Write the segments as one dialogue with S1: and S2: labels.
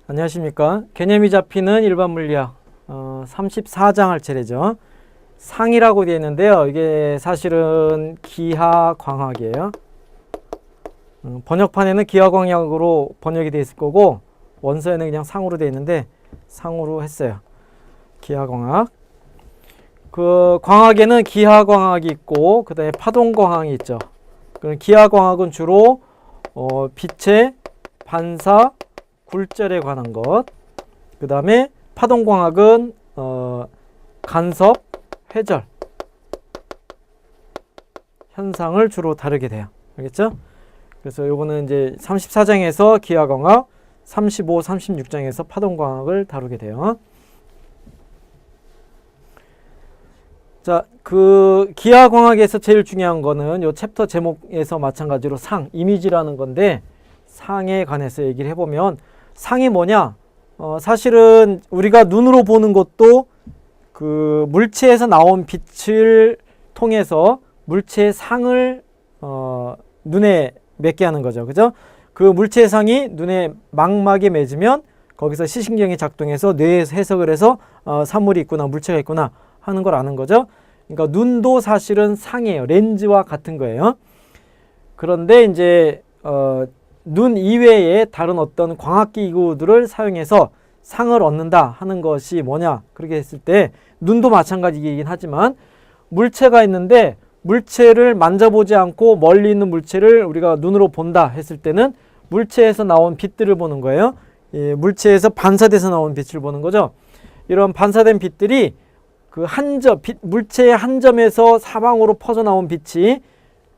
S1: 안녕하십니까. 개념이 잡히는 일반 물리학 34장 할 차례죠. 상이라고 되어 있는데요. 이게 사실은 기하광학이에요. 번역판에는 기하광학으로 번역이 되어 있을 거고 원서에는 그냥 상으로 되어 있는데 상으로 했어요. 기하광학. 그 광학에는 기하광학이 있고 그 다음에 파동광학이 있죠. 기하광학은 주로 빛의 반사, 굴절에 관한 것. 그 다음에 파동광학은 간섭, 회절 현상을 주로 다루게 돼요. 알겠죠? 그래서 요거는 이제 34장에서 기하광학, 35, 36장에서 파동광학을 다루게 돼요. 자, 그 기하광학에서 제일 중요한 거는 요 챕터 제목에서 마찬가지로 상, 이미지라는 건데 상에 관해서 얘기를 해보면 상이 뭐냐? 사실은 우리가 눈으로 보는 것도 그 물체에서 나온 빛을 통해서 물체의 상을 눈에 맺게 하는 거죠. 그죠? 그 물체의 상이 눈에 망막에 맺으면 거기서 시신경이 작동해서 뇌에서 해석을 해서 사물이 있구나, 물체가 있구나 하는 걸 아는 거죠. 그러니까 눈도 사실은 상이에요. 렌즈와 같은 거예요. 그런데 이제 눈 이외에 다른 어떤 광학기구들을 사용해서 상을 얻는다 하는 것이 뭐냐, 그렇게 했을 때 눈도 마찬가지이긴 하지만 물체가 있는데 물체를 만져보지 않고 멀리 있는 물체를 우리가 눈으로 본다 했을 때는 물체에서 나온 빛들을 보는 거예요. 물체에서 반사돼서 나온 빛을 보는 거죠. 이런 반사된 빛들이 그 한 점, 물체의 한 점에서 사방으로 퍼져나온 빛이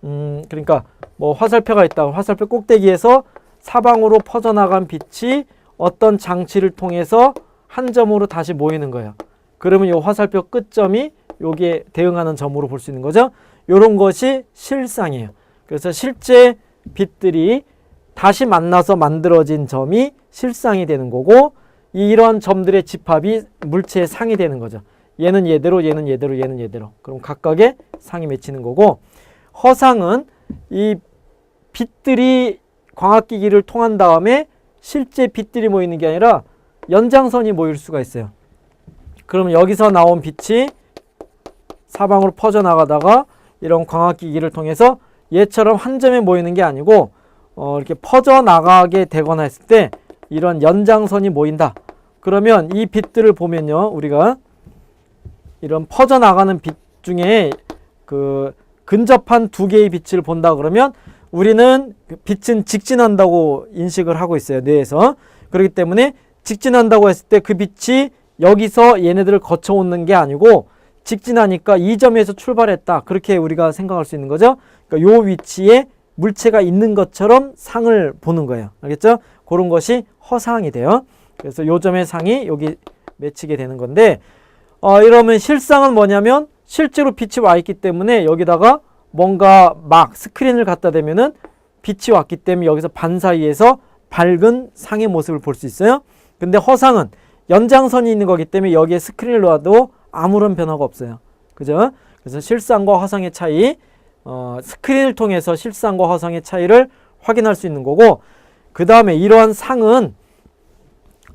S1: 그러니까 뭐 화살표가 있다. 화살표 꼭대기에서 사방으로 퍼져나간 빛이 어떤 장치를 통해서 한 점으로 다시 모이는 거예요. 그러면 이 화살표 끝점이 여기에 대응하는 점으로 볼 수 있는 거죠. 이런 것이 실상이에요. 그래서 실제 빛들이 다시 만나서 만들어진 점이 실상이 되는 거고, 이런 점들의 집합이 물체의 상이 되는 거죠. 얘는 얘대로, 얘는 얘대로, 얘는 얘대로. 그럼 각각의 상이 맺히는 거고, 허상은 이 빛들이 광학기기를 통한 다음에 실제 빛들이 모이는 게 아니라 연장선이 모일 수가 있어요. 그러면 여기서 나온 빛이 사방으로 퍼져나가다가 이런 광학기기를 통해서 얘처럼 한 점에 모이는 게 아니고 이렇게 퍼져나가게 되거나 했을 때 이런 연장선이 모인다. 그러면 이 빛들을 보면요, 우리가 이런 퍼져나가는 빛 중에 그 근접한 두 개의 빛을 본다 그러면 우리는 빛은 직진한다고 인식을 하고 있어요, 뇌에서. 그렇기 때문에 직진한다고 했을 때 그 빛이 여기서 얘네들을 거쳐오는 게 아니고 직진하니까 이 점에서 출발했다, 그렇게 우리가 생각할 수 있는 거죠. 그러니까 요 위치에 물체가 있는 것처럼 상을 보는 거예요. 알겠죠? 그런 것이 허상이 돼요. 그래서 요 점의 상이 여기 맺히게 되는 건데, 이러면 실상은 뭐냐면 실제로 빛이 와 있기 때문에 여기다가 뭔가 막 스크린을 갖다 대면은 빛이 왔기 때문에 여기서 반사이에서 밝은 상의 모습을 볼 수 있어요. 근데 허상은 연장선이 있는 거기 때문에 여기에 스크린을 놔도 아무런 변화가 없어요. 그죠? 그래서 실상과 허상의 차이, 스크린을 통해서 실상과 허상의 차이를 확인할 수 있는 거고, 그 다음에 이러한 상은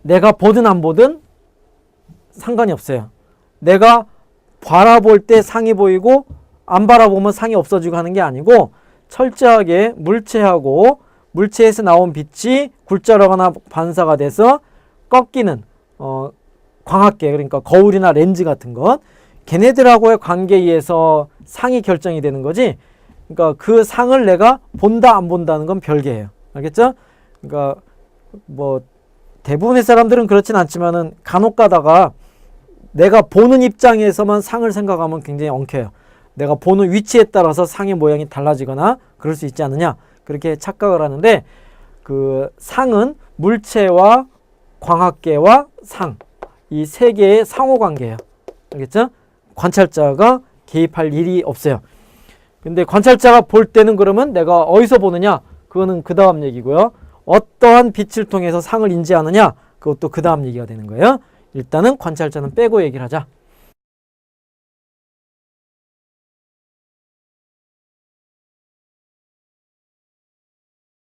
S1: 내가 보든 안 보든 상관이 없어요. 내가 바라볼 때 상이 보이고 안 바라보면 상이 없어지고 하는 게 아니고, 철저하게 물체하고 물체에서 나온 빛이 굴절하거나 반사가 돼서 꺾이는 광학계, 그러니까 거울이나 렌즈 같은 것, 걔네들하고의 관계에 의해서 상이 결정이 되는 거지. 그러니까 그 상을 내가 본다 안 본다는 건 별개예요. 알겠죠? 그러니까 뭐 대부분의 사람들은 그렇진 않지만은 간혹 가다가 내가 보는 입장에서만 상을 생각하면 굉장히 엉켜요. 내가 보는 위치에 따라서 상의 모양이 달라지거나 그럴 수 있지 않느냐, 그렇게 착각을 하는데, 그 상은 물체와 광학계와 상, 이 세 개의 상호관계예요. 알겠죠? 관찰자가 개입할 일이 없어요. 근데 관찰자가 볼 때는 그러면 내가 어디서 보느냐, 그거는 그 다음 얘기고요. 어떠한 빛을 통해서 상을 인지하느냐, 그것도 그 다음 얘기가 되는 거예요. 일단은 관찰자는 빼고 얘기를 하자.